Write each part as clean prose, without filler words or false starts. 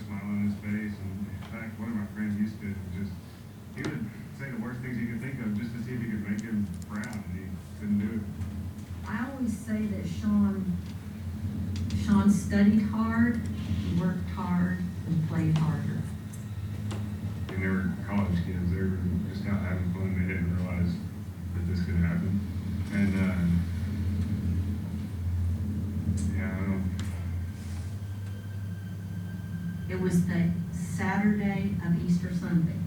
smile on his face. And in fact, one of my friends used to just, he would say the worst things he could think of just to see if he could make him proud, and he couldn't do it. I always say that Sean studied hard, worked hard, and played harder. And they were college kids. They were just out having fun. They didn't realize that this could happen. And yeah, I don't. It was the Saturday of Easter Sunday.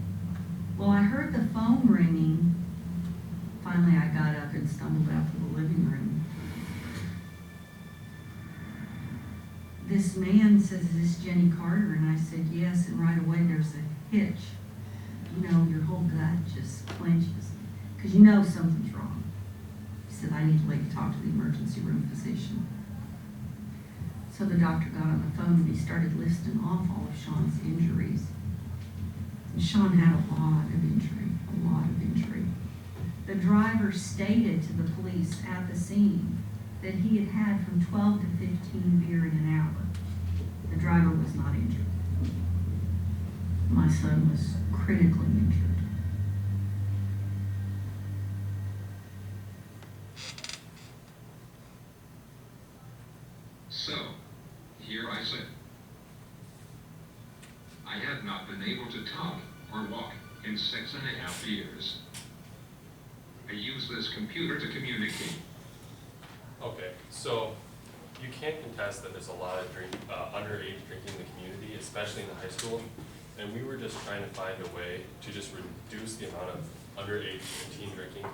Well, I heard the phone ringing. Finally, I got up and stumbled out to the living room. This man says, "Is this Jenny Carter?" And I said, "Yes." And right away there's a hitch. You know, your whole gut just clenches because you know something's wrong. He said, "I need to talk to the emergency room physician." So the doctor got on the phone and he started listing off all of Sean's injuries. And Sean had a lot of injury. The driver stated to the police at the scene that he had had from 12 to 15 beer in an hour. The driver was not injured. My son was critically injured. So, here I sit. I have not been able to talk or walk in 6.5 years. I use this computer to communicate. Okay, so you can't contest that there's a lot of underage drinking in the community, especially in the high school. And we were just trying to find a way to just reduce the amount of underage and teen drinking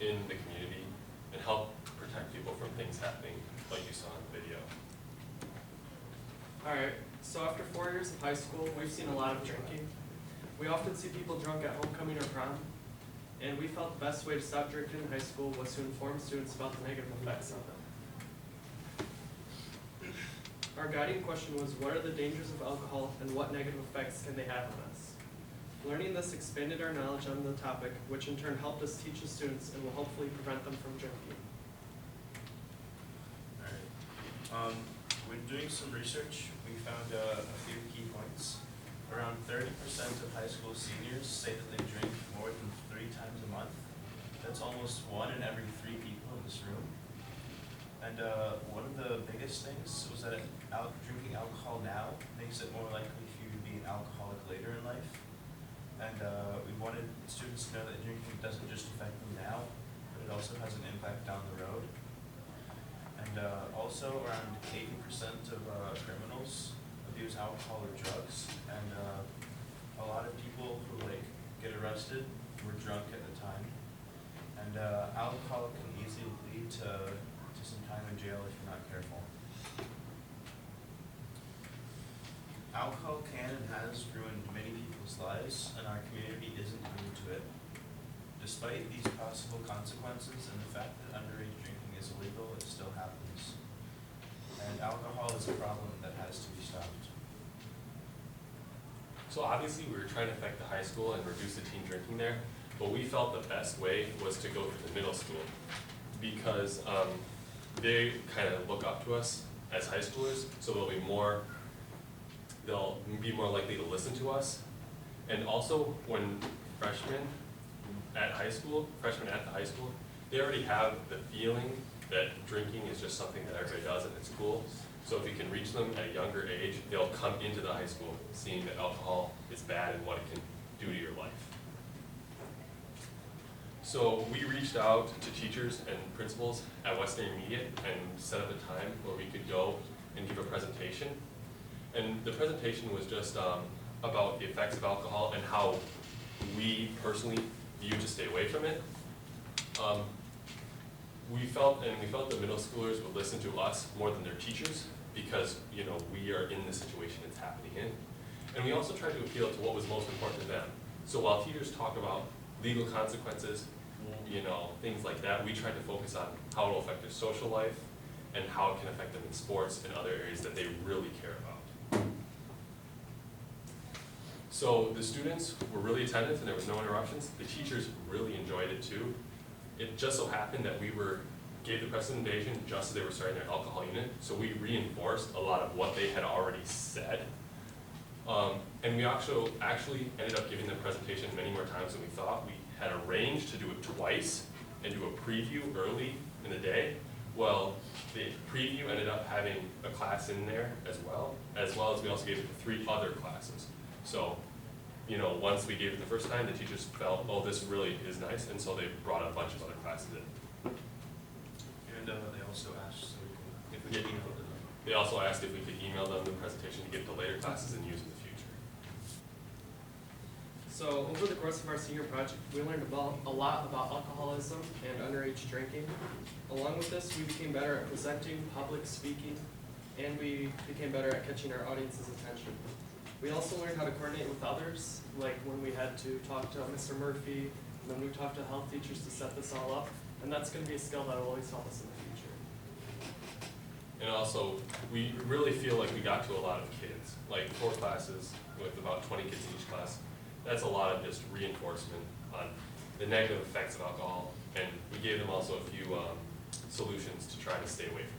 in the community and help protect people from things happening like you saw in the video. Alright, so after 4 years of high school, we've seen a lot of drinking. We often see people drunk at homecoming or prom, and we felt the best way to stop drinking in high school was to inform students about the negative effects of it. Our guiding question was, what are the dangers of alcohol and what negative effects can they have on us? Learning this expanded our knowledge on the topic, which in turn helped us teach the students and will hopefully prevent them from drinking. Alright. When doing some research, we found a few key points. Around 30% of high school seniors say that they drink more than 3 times a month. That's almost 1 in every 3 people in this room. And one of the biggest things was that drinking alcohol now makes it more likely for you to be an alcoholic later in life. And we wanted students to know that drinking doesn't just affect them now, but it also has an impact down the road. And also around 80% of criminals abuse alcohol or drugs, and a lot of people who get arrested were drunk at the time. And alcohol can easily lead to some time in jail if you're not careful. Alcohol can and has ruined many people's lives, and our community isn't immune to it. Despite these possible consequences and the fact that underage drinking is illegal, it still happens. And alcohol is a problem that has to be stopped. So obviously we were trying to affect the high school and reduce the teen drinking there, but we felt the best way was to go to the middle school because they kind of look up to us as high schoolers, so they'll be more likely to listen to us. And also when freshmen at the high school, they already have the feeling that drinking is just something that everybody does and it's cool. So if you can reach them at a younger age, they'll come into the high school seeing that alcohol is bad and what it can do to your life. So we reached out to teachers and principals at Western Intermediate and set up a time where we could go and give a presentation. And the presentation was just about the effects of alcohol and how we personally view to stay away from it. We felt that middle schoolers would listen to us more than their teachers because, you know, we are in the situation it's happening in. And we also tried to appeal to what was most important to them. So while teachers talk about legal consequences, you know, things like that, we tried to focus on how it will affect their social life and how it can affect them in sports and other areas that they really care about. So the students were really attentive and there was no interruptions. The teachers really enjoyed it too. It just so happened that we gave the presentation just as they were starting their alcohol unit, so we reinforced a lot of what they had already said. And we actually ended up giving the presentation many more times than we thought. We had arranged to do it twice and do a preview early in the day. Well, the preview ended up having a class in there as well as we also gave it to 3 other classes. So, you know, once we gave it the first time, the teachers felt, oh, this really is nice, and so they brought a bunch of other classes in. And they also asked so if we Yeah. could email them. They also asked if we could email them the presentation to give to later classes and use in the future. So over the course of our senior project, we learned a lot about alcoholism and underage drinking. Along with this, we became better at presenting, public speaking, and we became better at catching our audience's attention. We also learned how to coordinate with others, like when we had to talk to Mr. Murphy, when we talked to health teachers to set this all up, and that's going to be a skill that will always help us in the future. And also, we really feel like we got to a lot of kids, like 4 classes with about 20 kids in each class. That's a lot of just reinforcement on the negative effects of alcohol, and we gave them also a few solutions to try to stay away from